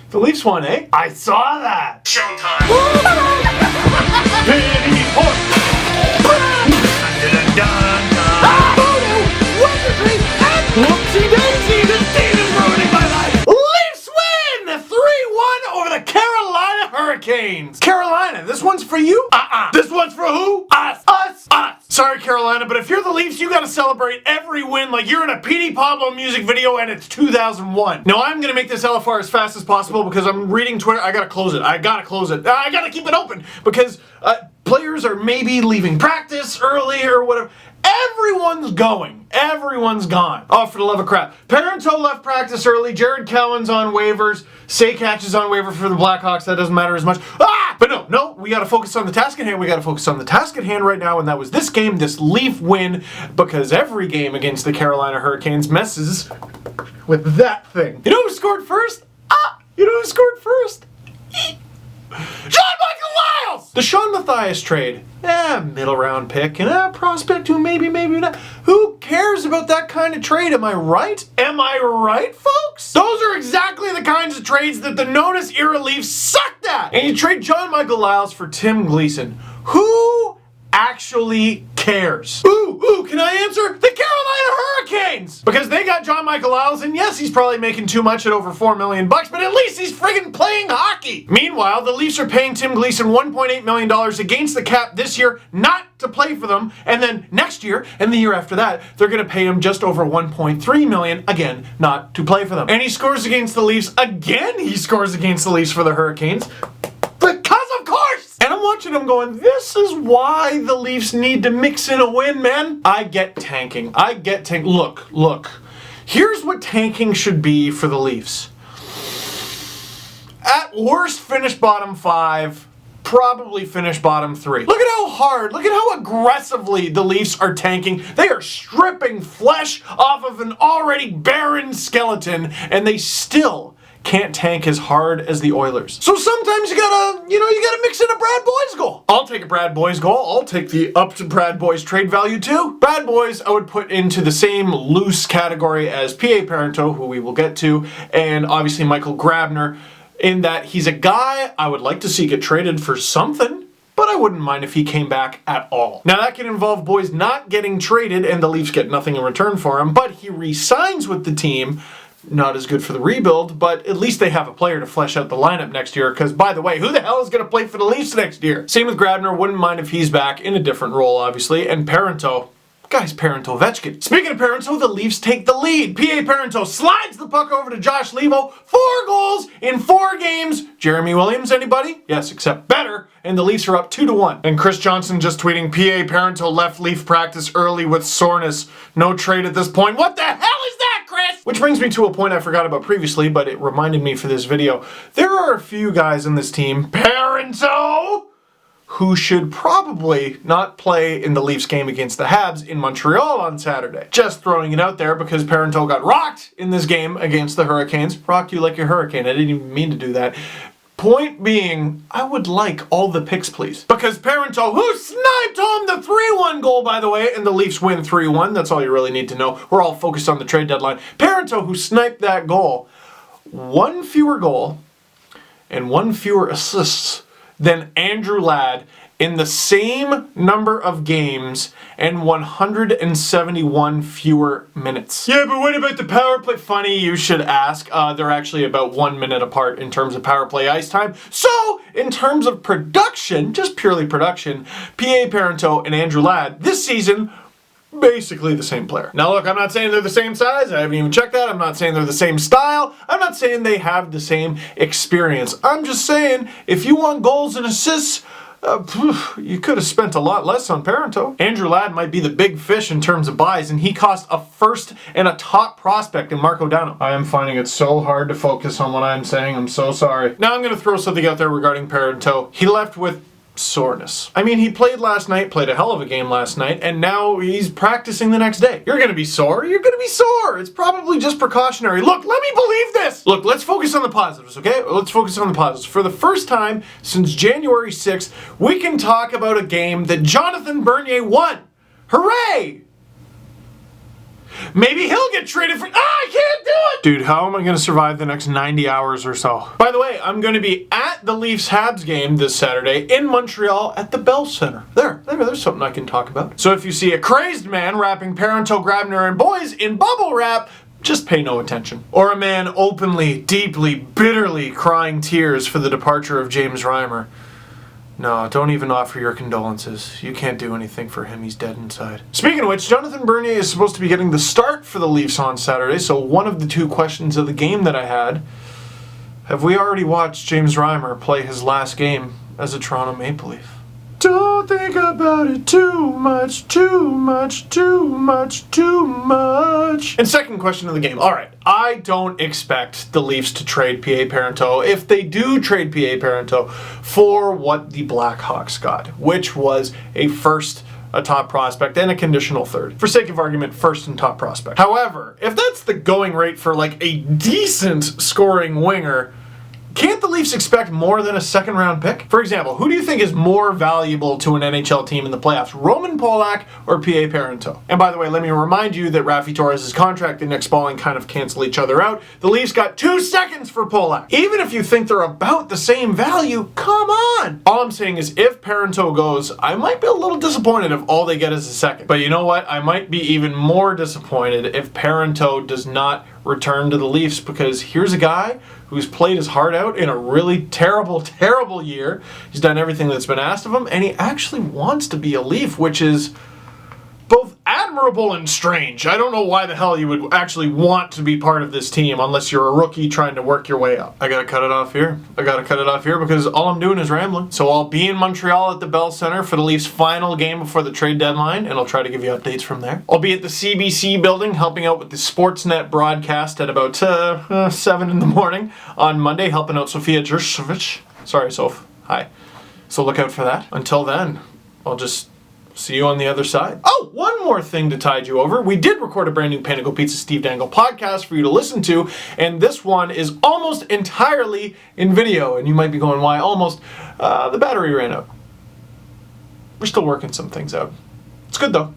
The Leafs won, eh? I saw that! Showtime! Pity point! Whoopsie daisy! This team is ruining my life! Leafs win! 3-1 over the Carolina Hurricanes! Carolina, this one's for you? This one's for who? Us! Us! Us! Sorry, Carolina, but if you're the Leafs, you gotta celebrate every win like you're in a P.D. Pablo music video and it's 2001. Now, I'm gonna make this LFR as fast as possible because I'm reading Twitter. I gotta close it. I gotta keep it open because players are maybe leaving practice early or whatever. Everyone's going. Everyone's gone. Oh, for the love of crap. Parenteau left practice early. Jared Cowan's on waivers. Saycatch is on waiver for the Blackhawks. That doesn't matter as much. But no, we got to focus on the task at hand. We got to focus on the task at hand right now, and that was this game, this Leaf win, because every game against the Carolina Hurricanes messes with that thing. You know who scored first? You know who scored first? John Michael Lyles! The Sean Mathias trade. Middle round pick and a prospect who maybe not. Who cares about that kind of trade? Am I right? Am I right, folks? Those are exactly the kinds of trades that the Notice era Leafs sucked at. And you trade John Michael Lyles for Tim Gleason. Who actually cares? Ooh, can I answer? The Carolina Hurricanes! Because they got John Michael Lyles, and yes, he's probably making too much at over $4 million, but at least he's friggin' playing hockey! Meanwhile, the Leafs are paying Tim Gleason $1.8 million against the cap this year, not to play for them, and then next year, and the year after that, they're gonna pay him just over $1.3 million, again, not to play for them. And he scores against the Leafs, again he scores against the Leafs for the Hurricanes, because of course! And I'm watching him going, this is why the Leafs need to mix in a win, man. I get tanking. Look. Here's what tanking should be for the Leafs. At worst, finish bottom 5. Probably finish bottom 3. Look at how hard, look at how aggressively the Leafs are tanking. They are stripping flesh off of an already barren skeleton, and they still can't tank as hard as the Oilers. So sometimes you gotta mix in a Brad Boyes goal. I'll take a Brad Boyes goal. I'll take the up to Brad Boyes trade value too. Brad Boyes I would put into the same loose category as P.A. Parenteau, who we will get to, and obviously Michael Grabner, in that he's a guy I would like to see get traded for something, but I wouldn't mind if he came back at all. Now that can involve Boyes not getting traded and the Leafs get nothing in return for him, but he re-signs with the team. Not as good for the rebuild, but at least they have a player to flesh out the lineup next year, because by the way, who the hell is going to play for the Leafs next year? Same with Grabner, wouldn't mind if he's back in a different role, obviously, and Parenteau. Guys, Parenteau Ovechkin. Speaking of Parenteau, the Leafs take the lead. P.A. Parenteau slides the puck over to Josh Levo. 4 goals in 4 games. Jeremy Williams, anybody? Yes, except better. And the Leafs are up 2-1. And Chris Johnson just tweeting, P.A. Parenteau left Leaf practice early with soreness. No trade at this point. What the hell is that, Chris? Which brings me to a point I forgot about previously, but it reminded me for this video. There are a few guys in this team, Parenteau, who should probably not play in the Leafs game against the Habs in Montreal on Saturday. Just throwing it out there because Parenteau got rocked in this game against the Hurricanes. Rocked you like a hurricane. I didn't even mean to do that. Point being, I would like all the picks, please. Because Parenteau, who sniped home the 3-1 goal, by the way, and the Leafs win 3-1. That's all you really need to know. We're all focused on the trade deadline. Parenteau, who sniped that goal, 1 fewer goal and 1 fewer assists than Andrew Ladd in the same number of games and 171 fewer minutes. Yeah, but what about the power play? Funny you should ask. They're actually about 1 minute apart in terms of power play ice time. So, in terms of production, just purely production, P.A. Parenteau and Andrew Ladd this season, basically the same player. Now look, I'm not saying they're the same size. I haven't even checked that. I'm not saying they're the same style. I'm not saying they have the same experience. I'm just saying, if you want goals and assists, you could have spent a lot less on Parenteau. Andrew Ladd might be the big fish in terms of buys, and he cost a first and a top prospect in Marco Dano. I am finding it so hard to focus on what I'm saying. I'm so sorry. Now I'm going to throw something out there regarding Parenteau. He left with soreness. I mean, he played last night, played a hell of a game last night, and now he's practicing the next day. You're gonna be sore. You're gonna be sore. It's probably just precautionary. Look, let me believe this. Look, let's focus on the positives, okay? Let's focus on the positives. For the first time since January 6th, we can talk about a game that Jonathan Bernier won. Hooray! Maybe he'll get traded for... I can't do it! Dude, how am I going to survive the next 90 hours or so? By the way, I'm going to be at the Leafs-Habs game this Saturday in Montreal at the Bell Center. There's something I can talk about. So if you see a crazed man wrapping Parenteau, Grabner, and boys in bubble wrap, just pay no attention. Or a man openly, deeply, bitterly crying tears for the departure of James Reimer. No, don't even offer your condolences. You can't do anything for him. He's dead inside. Speaking of which, Jonathan Bernier is supposed to be getting the start for the Leafs on Saturday, so one of the two questions of the game that I had, have we already watched James Reimer play his last game as a Toronto Maple Leaf? Don't think about it too much, too much, too much, too much. And second question of the game. All right, I don't expect the Leafs to trade P.A. Parenteau, if they do trade P.A. Parenteau, for what the Blackhawks got, which was a first, a top prospect, and a conditional third. For sake of argument, first and top prospect. However, if that's the going rate for like a decent scoring winger, can't the Leafs expect more than a second-round pick? For example, who do you think is more valuable to an NHL team in the playoffs, Roman Polak or P.A. Parenteau? And by the way, let me remind you that Raffi Torres' contract and Nick Smalling kind of cancel each other out. The Leafs got 2 seconds for Polak. Even if you think they're about the same value, come on! All I'm saying is if Parenteau goes, I might be a little disappointed if all they get is a second. But you know what? I might be even more disappointed if Parenteau does not return to the Leafs, because here's a guy who's played his heart out in a really terrible, terrible year. He's done everything that's been asked of him, and he actually wants to be a Leaf, which is both admirable and strange. I don't know why the hell you would actually want to be part of this team unless you're a rookie trying to work your way up. I gotta cut it off here. Because all I'm doing is rambling. So I'll be in Montreal at the Bell Center for the Leafs' final game before the trade deadline, and I'll try to give you updates from there. I'll be at the CBC building helping out with the Sportsnet broadcast at about 7 in the morning on Monday, helping out Sofia Jurcevic. Sorry, Soph. Hi. So look out for that. Until then, I'll just see you on the other side. Oh, one more thing to tide you over. We did record a brand new Panago Pizza Steve Dangle podcast for you to listen to, and this one is almost entirely in video. And you might be going, why almost? The battery ran out. We're still working some things out. It's good though.